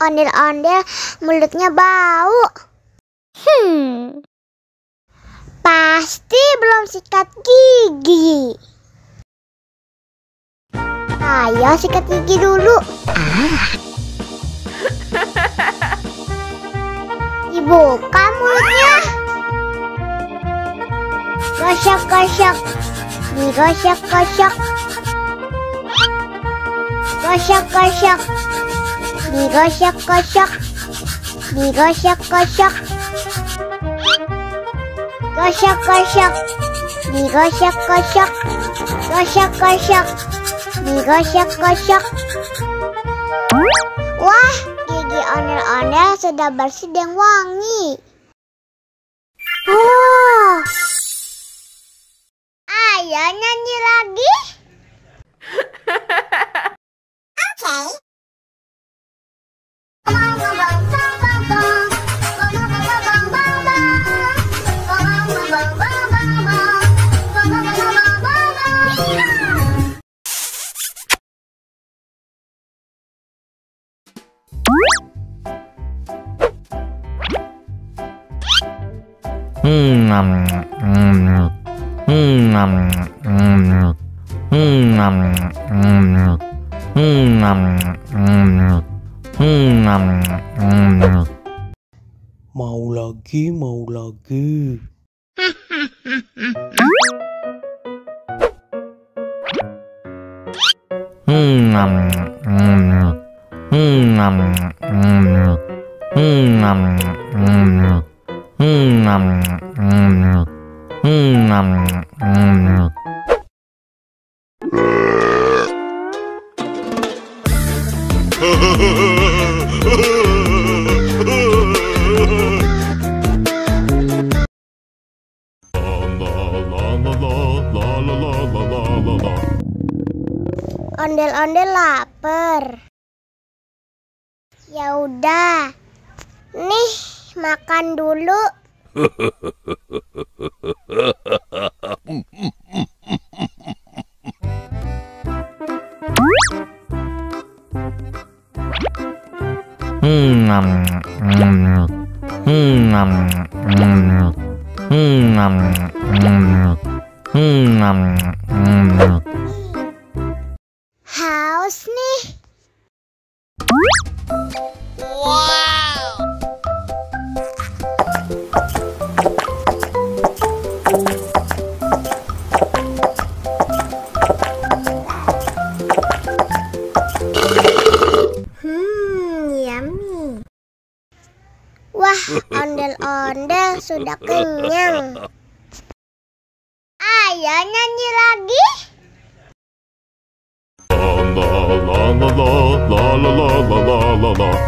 ondel-ondel mulutnya bau. Pasti belum sikat gigi. Ayo sikat gigi dulu. Dibuka mulutnya. Gosok-gosok. Digosok-gosok. Gosok-gosok. Digosok-gosok. Digosok-gosok. Gosok-gosok. Digosok-gosok. Gosok-gosok. Digosok-gosok. Wah, gigi ondel-ondel sudah bersih dan wangi. Oh, ayo nyanyi lagi. Oke. Mau lagi, mau lagi. Ondel-ondel lapar. Ya udah. Nih, makan dulu. Haus nih. Wow. Yummy. Wah, ondel-ondel sudah kenyang. Ayo nyanyi lagi. La la la la la la la la la la la la la.